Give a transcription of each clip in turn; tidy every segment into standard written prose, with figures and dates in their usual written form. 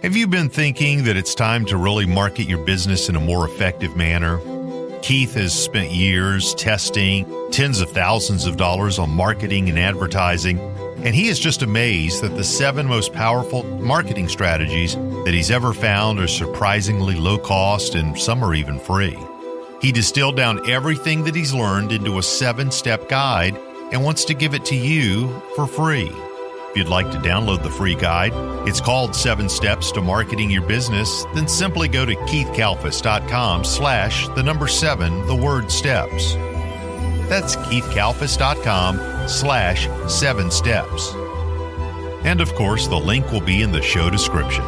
Have you been thinking that it's time to really market your business in a more effective manner? Keith has spent years testing tens of thousands of dollars on marketing and advertising, and he is just amazed that the 7 most powerful marketing strategies that he's ever found are surprisingly low cost, and some are even free. He distilled down everything that he's learned into a 7-step guide and wants to give it to you for free. If you'd like to download the free guide, it's called 7 Steps to Marketing Your Business, then simply go to keithkalfas.com/7 That's keithkalfas.com/7 steps. And of course, the link will be in the show description.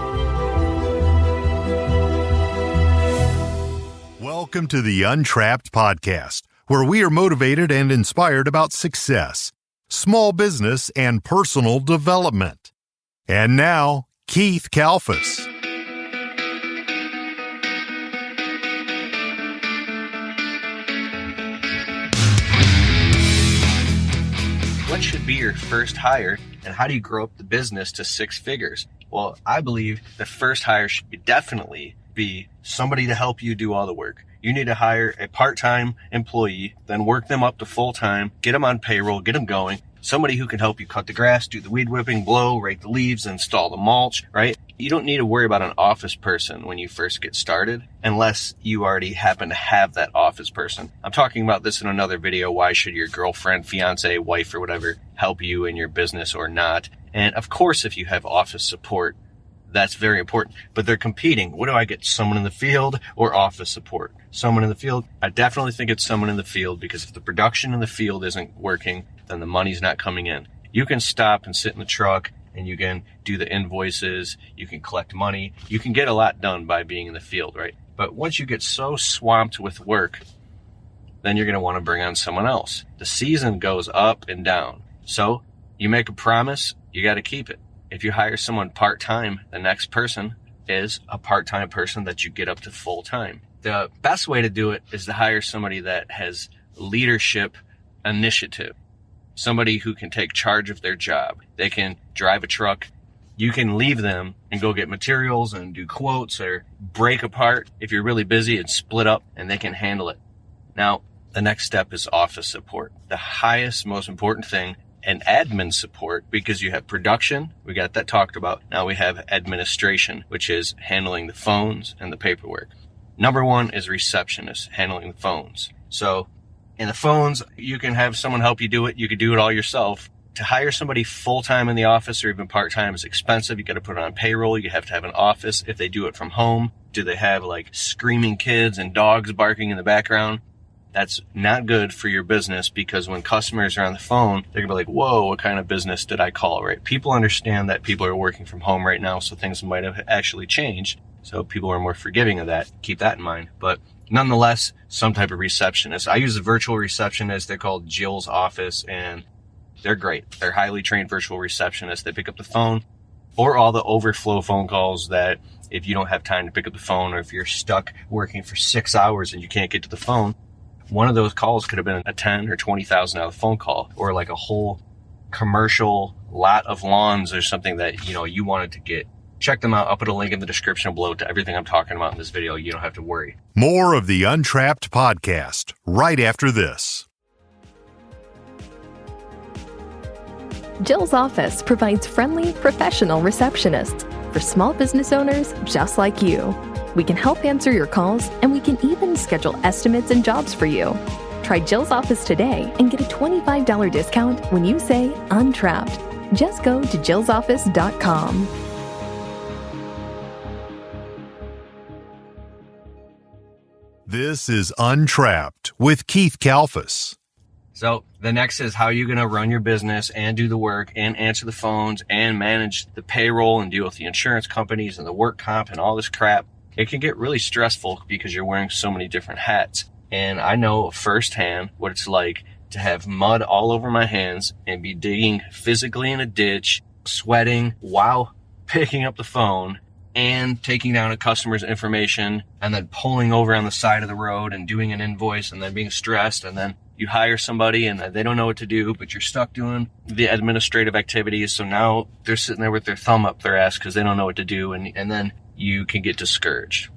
Welcome to the Untrapped Podcast, where we are motivated and inspired about success, small business, and personal development. And now, Keith Kalfas. What should be your first hire, and how do you grow up the business to 6 figures? Well, I believe the first hire should definitely be somebody to help you do all the work. You need to hire a part-time employee, then work them up to full-time, get them on payroll, get them going. Somebody who can help you cut the grass, do the weed whipping, blow, rake the leaves, install the mulch, right? You don't need to worry about an office person when you first get started, unless you already happen to have that office person. I'm talking about this in another video. Why should your girlfriend, fiance, wife, or whatever help you in your business or not? And of course, if you have office support, that's very important, but they're competing. What do I get? Someone in the field or office support? Someone in the field? I definitely think it's someone in the field, because if the production in the field isn't working, then the money's not coming in. You can stop and sit in the truck and you can do the invoices, you can collect money, you can get a lot done by being in the field, right? But once you get so swamped with work, then you're going to want to bring on someone else. The season goes up and down. So you make a promise, you got to keep it. If you hire someone part-time, the next person is a part-time person that you get up to full-time. The best way to do it is to hire somebody that has leadership initiative, somebody who can take charge of their job. They can drive a truck. You can leave them and go get materials and do quotes or break apart if you're really busy and split up, and they can handle it. Now, the next step is office support. The highest, most important thing, and admin support, because you have production, we got that talked about. Now we have administration, which is handling the phones and the paperwork. Number 1 is receptionist, handling the phones. So in the phones, you can have someone help you do it. You could do it all yourself. To hire somebody full-time in the office or even part-time is expensive. You got to put it on payroll. You have to have an office. If they do it from home, do they have like screaming kids and dogs barking in the background? That's not good for your business, because when customers are on the phone, they're gonna be like, whoa, what kind of business did I call, right? People understand that people are working from home right now, so things might have actually changed. So people are more forgiving of that. Keep that in mind. But nonetheless, some type of receptionist. I use a virtual receptionist. They're called Jill's Office, and they're great. They're highly trained virtual receptionists. They pick up the phone, or all the overflow phone calls that if you don't have time to pick up the phone, or if you're stuck working for 6 hours and you can't get to the phone, one of those calls could have been a $10,000 or $20,000 phone call, or like a whole commercial lot of lawns or something that, you wanted to get. Check them out. I'll put a link in the description below to everything I'm talking about in this video. You don't have to worry. More of the Untrapped Podcast right after this. Jill's office provides friendly, professional receptionists for small business owners just like you. We can help answer your calls, and we can even schedule estimates and jobs for you. Try Jill's office today and get a $25 discount when you say Untrapped. Just go to jillsoffice.com. This is Untrapped with Keith Kalfas. So the next is how you're going to run your business and do the work and answer the phones and manage the payroll and deal with the insurance companies and the work comp and all this crap. It can get really stressful because you're wearing so many different hats. And I know firsthand what it's like to have mud all over my hands and be digging physically in a ditch, sweating while picking up the phone and taking down a customer's information, and then pulling over on the side of the road and doing an invoice, and then being stressed, and then You hire somebody and they don't know what to do, but you're stuck doing the administrative activities. So now they're sitting there with their thumb up their ass because they don't know what to do. And then you can get discouraged.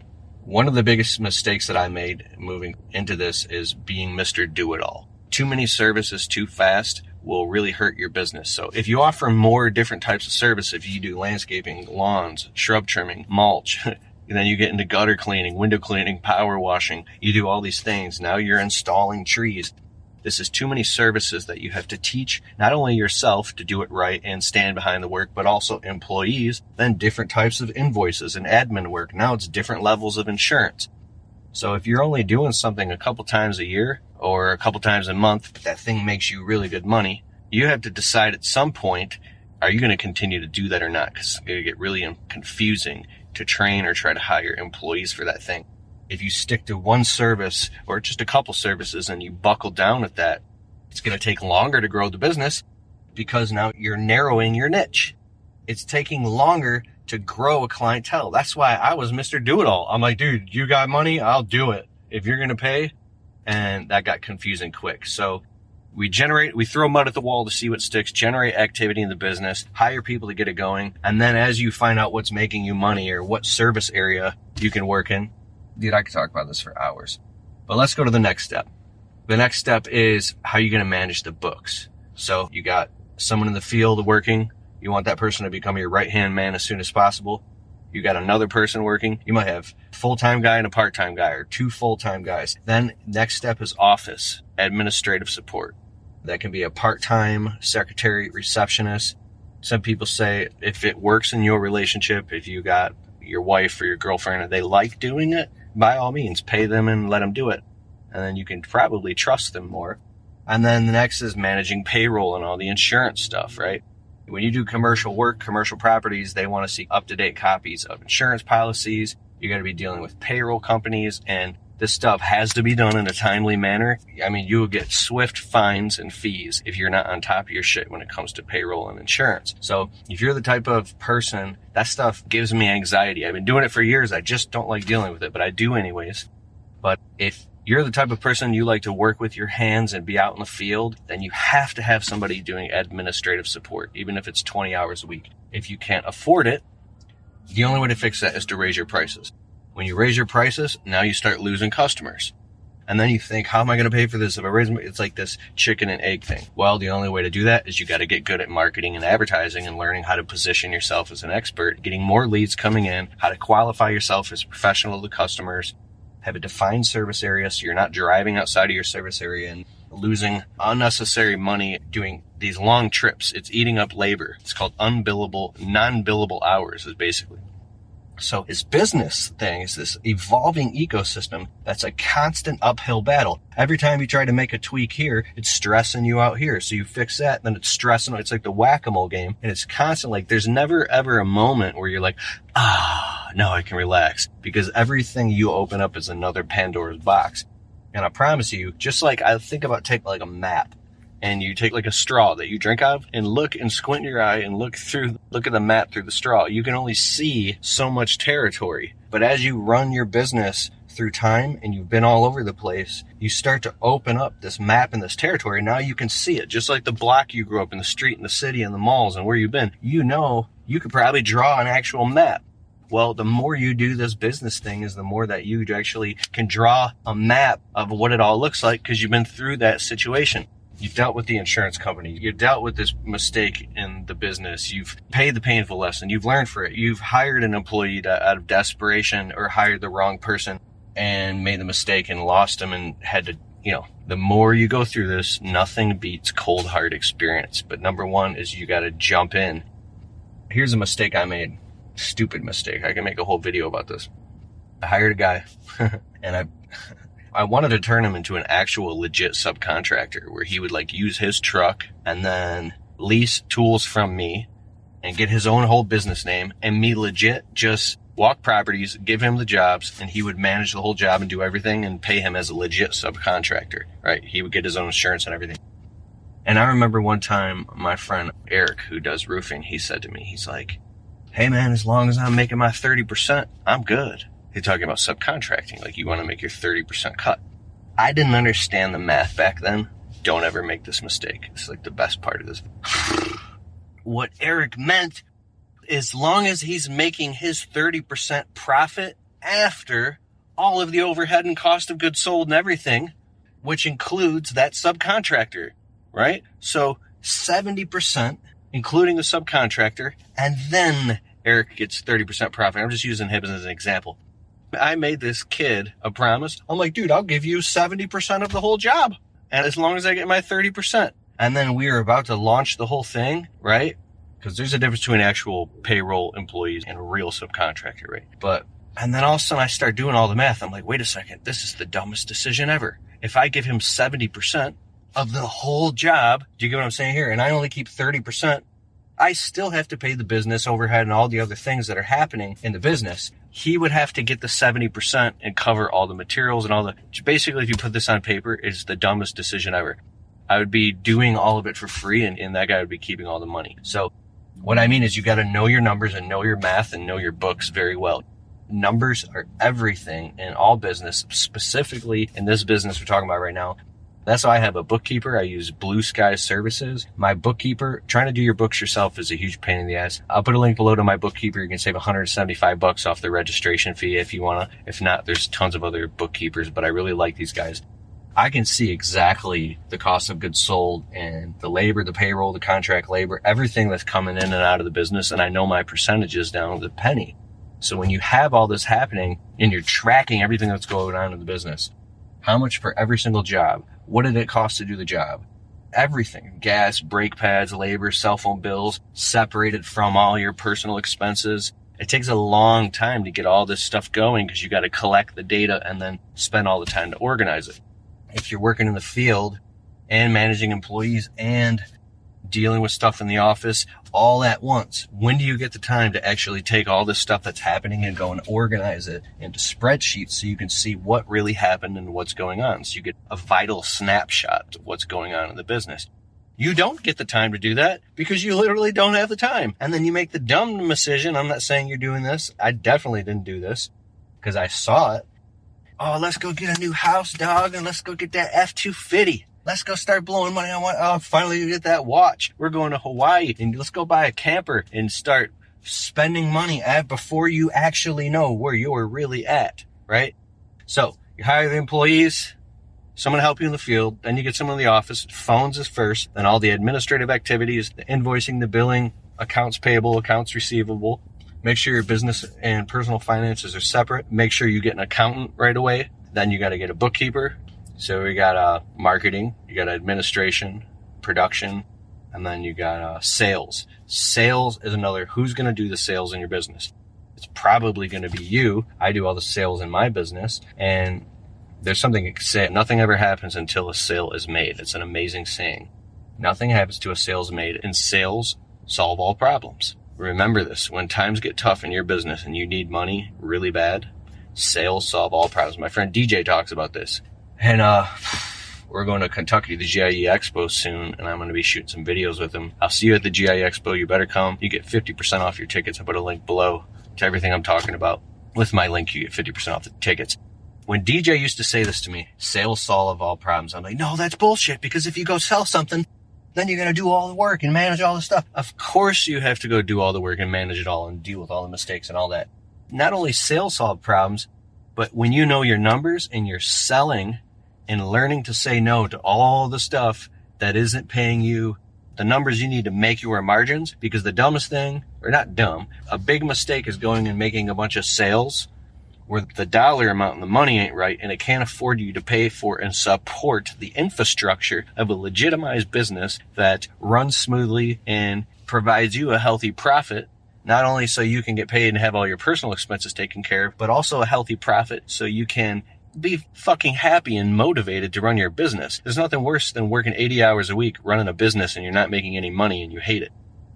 One of the biggest mistakes that I made moving into this is being Mr. Do-It-All. Too many services too fast will really hurt your business. So if you offer more different types of service, if you do landscaping, lawns, shrub trimming, mulch, and then you get into gutter cleaning, window cleaning, power washing, you do all these things. Now you're installing trees. This is too many services that you have to teach not only yourself to do it right and stand behind the work, but also employees, then different types of invoices and admin work. Now it's different levels of insurance. So if you're only doing something a couple times a year or a couple times a month, but that thing makes you really good money, you have to decide at some point, are you going to continue to do that or not? Because it's going to get really confusing to train or try to hire employees for that thing. If you stick to one service or just a couple services and you buckle down at that, it's going to take longer to grow the business because now you're narrowing your niche. It's taking longer to grow a clientele. That's why I was Mr. Do-It-All. I'm like, dude, you got money? I'll do it. If you're going to pay. And that got confusing quick. So we throw mud at the wall to see what sticks, generate activity in the business, hire people to get it going. And then as you find out what's making you money or what service area you can work in, dude, I could talk about this for hours. But let's go to the next step. The next step is how you're going to manage the books. So you got someone in the field working. You want that person to become your right-hand man as soon as possible. You got another person working. You might have a full-time guy and a part-time guy or two full-time guys. Then next step is office, administrative support. That can be a part-time secretary, receptionist. Some people say if it works in your relationship, if you got your wife or your girlfriend and they like doing it, by all means, pay them and let them do it. And then you can probably trust them more. And then the next is managing payroll and all the insurance stuff, right? When you do commercial work, commercial properties, they want to see up-to-date copies of insurance policies. You're going to be dealing with payroll companies, and this stuff has to be done in a timely manner. I mean, you will get swift fines and fees if you're not on top of your shit when it comes to payroll and insurance. So if you're the type of person, that stuff gives me anxiety. I've been doing it for years. I just don't like dealing with it, but I do anyways. But if you're the type of person you like to work with your hands and be out in the field, then you have to have somebody doing administrative support, even if it's 20 hours a week. If you can't afford it, the only way to fix that is to raise your prices. When you raise your prices, now you start losing customers. And then you think, how am I going to pay for this? If I raise my, it's like this chicken and egg thing. Well, the only way to do that is you got to get good at marketing and advertising and learning how to position yourself as an expert, getting more leads coming in, how to qualify yourself as a professional to customers, have a defined service area so you're not driving outside of your service area and losing unnecessary money doing these long trips. It's eating up labor. It's called non-billable hours is basically. So his business thing is this evolving ecosystem that's a constant uphill battle. Every time you try to make a tweak here, it's stressing you out here. So you fix that, then it's stressing. It's like the whack-a-mole game. And it's constant. Like there's never ever a moment where you're like, now I can relax. Because everything you open up is another Pandora's box. And I promise you, just like I think about taking like a map. And you take like a straw that you drink out of and look and squint your eye and look at the map through the straw. You can only see so much territory. But as you run your business through time and you've been all over the place, you start to open up this map and this territory. Now you can see it, just like the block you grew up in, the street and the city and the malls and where you've been. You know, you could probably draw an actual map. Well, the more you do this business thing is the more that you actually can draw a map of what it all looks like because you've been through that situation. You've dealt with the insurance company. You've dealt with this mistake in the business. You've paid the painful lesson. You've learned for it. You've hired an employee out of desperation or hired the wrong person and made the mistake and lost them and had to, the more you go through this, nothing beats cold hard experience. But number one is you got to jump in. Here's a mistake I made. Stupid mistake. I can make a whole video about this. I hired a guy and I wanted to turn him into an actual legit subcontractor where he would like use his truck and then lease tools from me and get his own whole business name and me legit just walk properties, give him the jobs, and he would manage the whole job and do everything and pay him as a legit subcontractor, right? He would get his own insurance and everything. And I remember one time my friend Eric, who does roofing, he said to me, he's like, hey man, as long as I'm making my 30%, I'm good. They're talking about subcontracting, like you want to make your 30% cut. I didn't understand the math back then. Don't ever make this mistake. It's like the best part of this. What Eric meant, as long as he's making his 30% profit after all of the overhead and cost of goods sold and everything, which includes that subcontractor, right? So 70%, including the subcontractor, and then Eric gets 30% profit. I'm just using him as an example. I made this kid a promise. I'm like, dude, I'll give you 70% of the whole job. And as long as I get my 30%. And then we were about to launch the whole thing, right? Because there's a difference between actual payroll employees and a real subcontractor, right? And then all of a sudden I start doing all the math. I'm like, wait a second, this is the dumbest decision ever. If I give him 70% of the whole job, do you get what I'm saying here? And I only keep 30%. I still have to pay the business overhead and all the other things that are happening in the business. He would have to get the 70% and cover all the materials and all the, basically, if you put this on paper, it's the dumbest decision ever. I would be doing all of it for free and that guy would be keeping all the money. So what I mean is you got to know your numbers and know your math and know your books very well. Numbers are everything in all business, specifically in this business we're talking about right now. That's why I have a bookkeeper. I use Blue Skies services. My bookkeeper, trying to do your books yourself is a huge pain in the ass. I'll put a link below to my bookkeeper. You can save $175 off the registration fee if you want to. If not, there's tons of other bookkeepers, but I really like these guys. I can see exactly the cost of goods sold and the labor, the payroll, the contract labor, everything that's coming in and out of the business. And I know my percentages down to the penny. So when you have all this happening and you're tracking everything that's going on in the business, how much for every single job? What did it cost to do the job? Everything. Gas, brake pads, labor, cell phone bills, separated from all your personal expenses. It takes a long time to get all this stuff going because you got to collect the data and then spend all the time to organize it. If you're working in the field and managing employees and dealing with stuff in the office all at once, when do you get the time to actually take all this stuff that's happening and go and organize it into spreadsheets so you can see what really happened and what's going on, so you get a vital snapshot of what's going on in the business? You don't get the time to do that because you literally don't have the time. And then you make the dumb decision. I'm not saying you're doing this. I definitely didn't do this because I saw it. Oh, let's go get a new house, dog, and let's go get that F-250. Let's go start blowing money on finally you get that watch. We're going to Hawaii and let's go buy a camper and start spending money before you actually know where you're really at, right? So you hire the employees, someone to help you in the field, then you get someone in the office. Phones is first, then all the administrative activities, the invoicing, the billing, accounts payable, accounts receivable. Make sure your business and personal finances are separate. Make sure you get an accountant right away. Then you got to get a bookkeeper. So we got marketing, you got administration, production, and then you got sales. Sales is another, who's going to do the sales in your business? It's probably going to be you. I do all the sales in my business, and there's something to say, nothing ever happens until a sale is made. It's an amazing saying. Nothing happens to a sales made, and sales solve all problems. Remember this, when times get tough in your business and you need money really bad, sales solve all problems. My friend DJ talks about this. And we're going to Kentucky, the GIE Expo soon, and I'm going to be shooting some videos with him. I'll see you at the GIE Expo. You better come. You get 50% off your tickets. I put a link below to everything I'm talking about. With my link, you get 50% off the tickets. When DJ used to say this to me, sales solve all problems, I'm like, no, that's bullshit, because if you go sell something, then you're going to do all the work and manage all the stuff. Of course you have to go do all the work and manage it all and deal with all the mistakes and all that. Not only sales solve problems, but when you know your numbers and you're selling and learning to say no to all the stuff that isn't paying you the numbers you need to make your margins, because the dumbest thing, or not dumb, a big mistake is going and making a bunch of sales where the dollar amount and the money ain't right, and it can't afford you to pay for and support the infrastructure of a legitimized business that runs smoothly and provides you a healthy profit, not only so you can get paid and have all your personal expenses taken care of, but also a healthy profit so you can be fucking happy and motivated to run your business. There's nothing worse than working 80 hours a week running a business and you're not making any money and you hate it.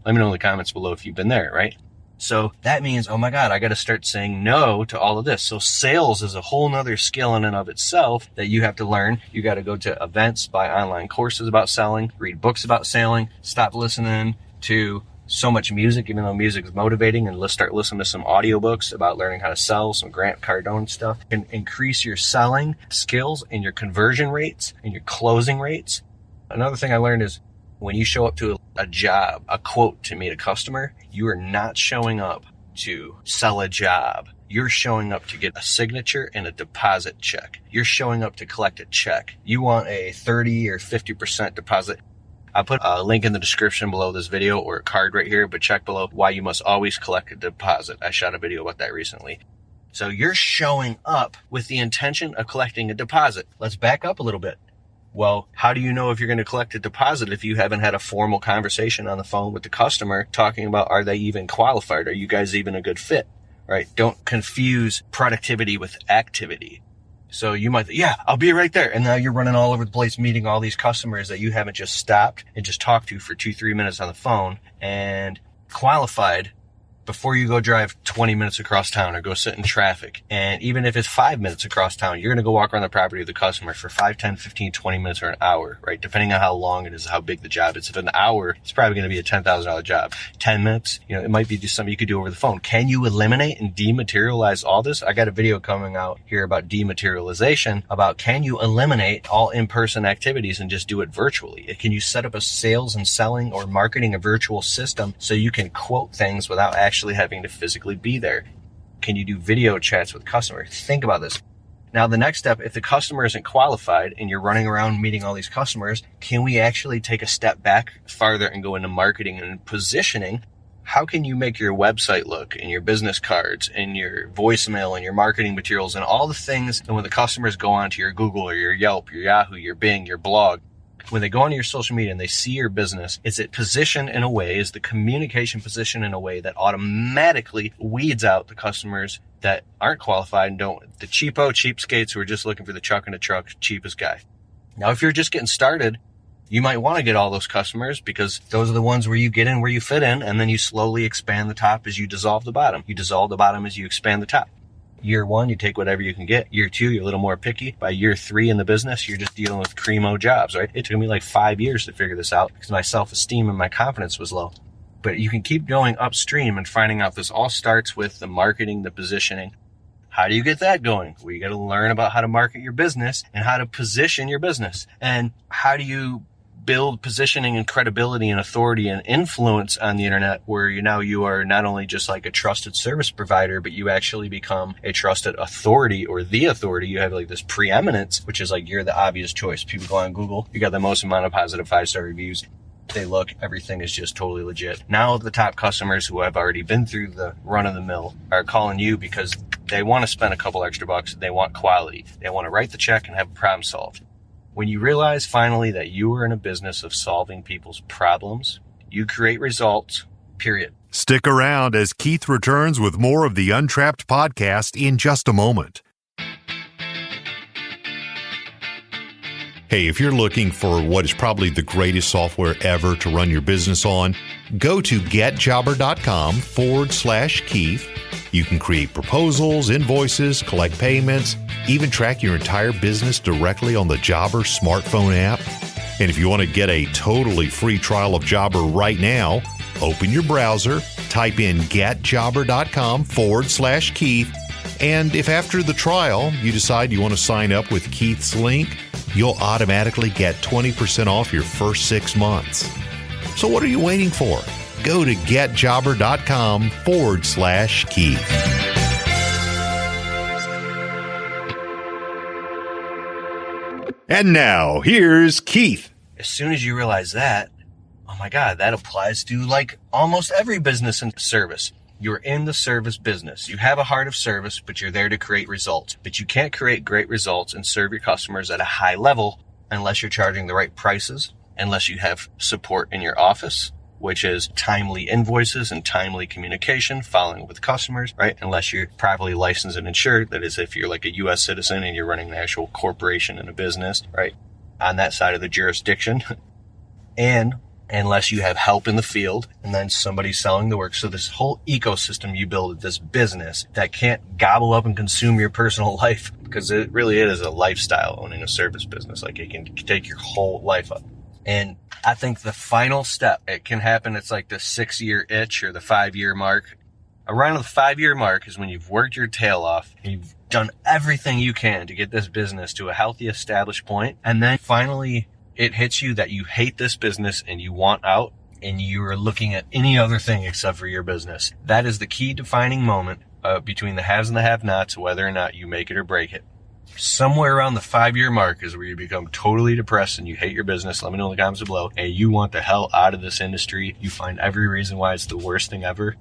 Let me know in the comments below if you've been there, right? So that means, oh my God, I got to start saying no to all of this. So sales is a whole nother skill in and of itself that you have to learn. You got to go to events, buy online courses about selling, read books about selling, stop listening to so much music, even though music is motivating, and let's start listening to some audiobooks about learning how to sell, some Grant Cardone stuff, and increase your selling skills and your conversion rates and your closing rates. Another thing I learned is when you show up to a job, a quote to meet a customer, you are not showing up to sell a job. You're showing up to get a signature and a deposit check. You're showing up to collect a check. You want a 30 or 50% deposit. I'll put a link in the description below this video or a card right here, but check below why you must always collect a deposit. I shot a video about that recently. So you're showing up with the intention of collecting a deposit. Let's back up a little bit. Well, how do you know if you're going to collect a deposit if you haven't had a formal conversation on the phone with the customer talking about, are they even qualified? Are you guys even a good fit? Right? Don't confuse productivity with activity. So you might think, yeah, I'll be right there. And now you're running all over the place, meeting all these customers that you haven't just stopped and just talked to for 2-3 minutes on the phone and qualified before you go drive 20 minutes across town or go sit in traffic. And even if it's 5 minutes across town, you're going to go walk around the property of the customer for 5, 10, 15, 20 minutes or an hour, right? Depending on how long it is, how big the job is. If an hour, it's probably going to be a $10,000 job. 10 minutes, it might be just something you could do over the phone. Can you eliminate and dematerialize all this? I got a video coming out here about dematerialization, about can you eliminate all in-person activities and just do it virtually? Can you set up a sales and selling or marketing a virtual system so you can quote things without actually having to physically be there? Can you do video chats with customers? Think about this. Now, the next step, if the customer isn't qualified and you're running around meeting all these customers, can we actually take a step back farther and go into marketing and positioning? How can you make your website look and your business cards and your voicemail and your marketing materials and all the things, and when the customers go onto your Google or your Yelp, your Yahoo, your Bing, your blog, when they go onto your social media and they see your business, is it positioned in a way, is the communication positioned in a way that automatically weeds out the customers that aren't qualified and the cheapskates who are just looking for the chuck in the truck, cheapest guy? Now, if you're just getting started, you might want to get all those customers because those are the ones where you get in, where you fit in, and then you slowly expand the top as you dissolve the bottom. You dissolve the bottom as you expand the top. Year 1, you take whatever you can get. Year 2, you're a little more picky. By year 3 in the business, you're just dealing with primo jobs, right? It took me like 5 years to figure this out because my self-esteem and my confidence was low. But you can keep going upstream and finding out this all starts with the marketing, the positioning. How do you get that going? Well, you got to learn about how to market your business and how to position your business. And how do you build positioning and credibility and authority and influence on the internet, where you are not only just like a trusted service provider, but you actually become a trusted authority or the authority. You have like this preeminence, which is like you're the obvious choice. People go on Google, you got the most amount of positive 5-star reviews. They look, everything is just totally legit. Now the top customers who have already been through the run of the mill are calling you because they want to spend a couple extra bucks. They want quality. They want to write the check and have a problem solved. When you realize finally that you are in a business of solving people's problems, you create results, period. Stick around as Keith returns with more of the Untrapped podcast in just a moment. Hey, if you're looking for what is probably the greatest software ever to run your business on, go to getjobber.com/Keith. You can create proposals, invoices, collect payments, even track your entire business directly on the Jobber smartphone app. And if you want to get a totally free trial of Jobber right now, open your browser, type in getjobber.com/Keith. And if after the trial you decide you want to sign up with Keith's link, you'll automatically get 20% off your first 6 months. So what are you waiting for? Go to getjobber.com/Keith. And now, here's Keith. As soon as you realize that, oh my God, that applies to like almost every business and service. You're in the service business. You have a heart of service, but you're there to create results. But you can't create great results and serve your customers at a high level unless you're charging the right prices, unless you have support in your office, which is timely invoices and timely communication, following with customers, right? Unless you're properly licensed and insured. That is, if you're like a U.S. citizen and you're running an actual corporation and a business, right? On that side of the jurisdiction. And unless you have help in the field and then somebody selling the work. So this whole ecosystem you build, this business that can't gobble up and consume your personal life, because it really is a lifestyle owning a service business. Like it can take your whole life up. And I think the final step, it can happen. It's like the 6-year itch or the 5-year mark. Around the 5-year mark is when you've worked your tail off and you've done everything you can to get this business to a healthy, established point. And then finally it hits you that you hate this business and you want out and you are looking at any other thing except for your business. That is the key defining moment between the haves and the have-nots, whether or not you make it or break it. Somewhere around the 5-year mark is where you become totally depressed and you hate your business. Let me know in the comments below. And you want the hell out of this industry. You find every reason why it's the worst thing ever.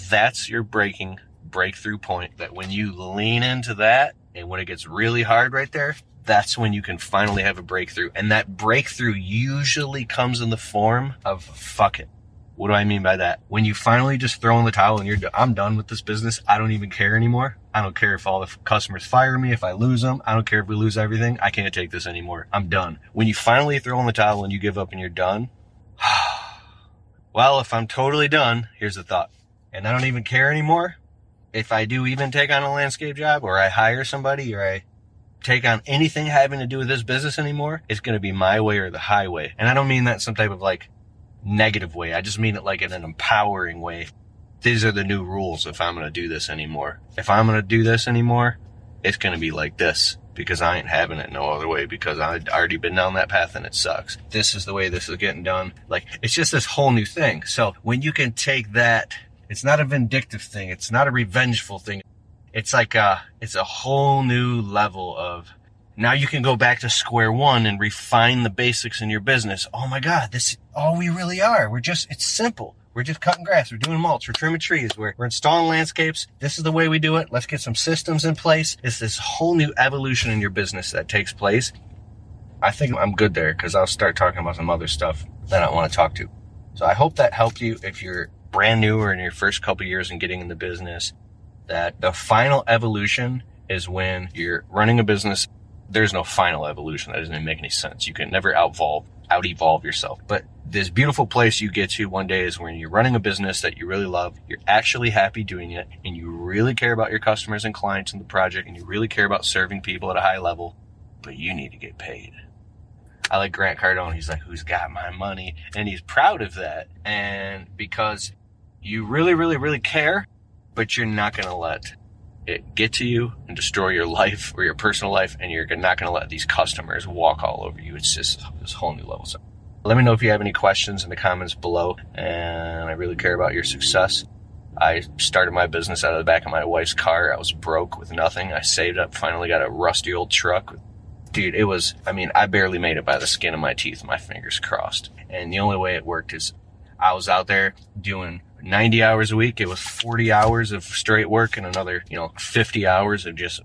That's your breakthrough point, that when you lean into that and when it gets really hard right there, that's when you can finally have a breakthrough. And that breakthrough usually comes in the form of fuck it. What do I mean by that? When you finally just throw in the towel and I'm done with this business. I don't even care anymore. I don't care if all the customers fire me, if I lose them. I don't care if we lose everything. I can't take this anymore. I'm done. When you finally throw in the towel and you give up and you're done, well, if I'm totally done, here's the thought. And I don't even care anymore. If I do even take on a landscape job or I hire somebody or I take on anything having to do with this business anymore, it's going to be my way or the highway. And I don't mean that some type of like negative way. I just mean it like in an empowering way. These are the new rules if I'm going to do this anymore. If I'm going to do this anymore, it's going to be like this because I ain't having it no other way because I've already been down that path and it sucks. This is the way this is getting done. Like, it's just this whole new thing. So when you can take that, it's not a vindictive thing. It's not a revengeful thing. It's like it's a whole new level of, now you can go back to square one and refine the basics in your business. Oh my God, this is all we really are. It's simple. We're just cutting grass. We're doing mulch. We're trimming trees. We're installing landscapes. This is the way we do it. Let's get some systems in place. It's this whole new evolution in your business that takes place. I think I'm good there because I'll start talking about some other stuff that I want to talk to. So I hope that helped you if you're brand new or in your first couple years in getting in the business, that the final evolution is when you're running a business. There's no final evolution. That doesn't even make any sense. You can never out-evolve yourself. But this beautiful place you get to one day is when you're running a business that you really love, you're actually happy doing it, and you really care about your customers and clients in the project, and you really care about serving people at a high level, but you need to get paid. I like Grant Cardone. He's like, who's got my money? And he's proud of that. And because you really, really, really care, but you're not going to let it get to you and destroy your life or your personal life, and you're not going to let these customers walk all over you. It's just this whole new level. So let me know if you have any questions in the comments below, and I really care about your success. I started my business out of the back of my wife's car. I was broke with nothing. I saved up, finally got a rusty old truck. Dude, I barely made it by the skin of my teeth, my fingers crossed. And the only way it worked is I was out there doing 90 hours a week. It was 40 hours of straight work and another, 50 hours of just,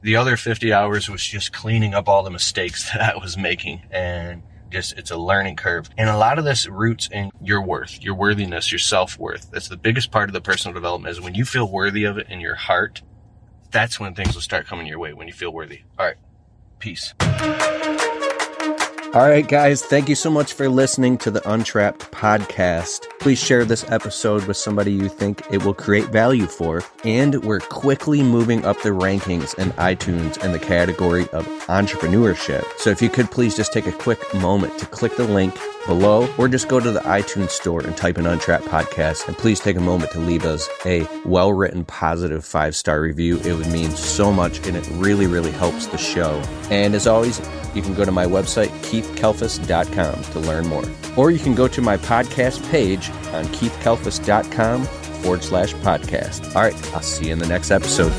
the other 50 hours was just cleaning up all the mistakes that I was making. And just, it's a learning curve. And a lot of this roots in your worth, your worthiness, your self-worth. That's the biggest part of the personal development, is when you feel worthy of it in your heart. That's when things will start coming your way, when you feel worthy. All right. Peace. All right, guys, thank you so much for listening to the Untrapped podcast. Please share this episode with somebody you think it will create value for. And we're quickly moving up the rankings in iTunes in the category of entrepreneurship. So if you could please just take a quick moment to click the link below, or just go to the iTunes store and type in Untrapped Podcast, and please take a moment to leave us a well-written, positive 5-star review. It would mean so much, and it really, really helps the show. And as always, you can go to my website, keithkalfas.com, to learn more. Or you can go to my podcast page on keithkalfas.com/podcast. All right, I'll see you in the next episode.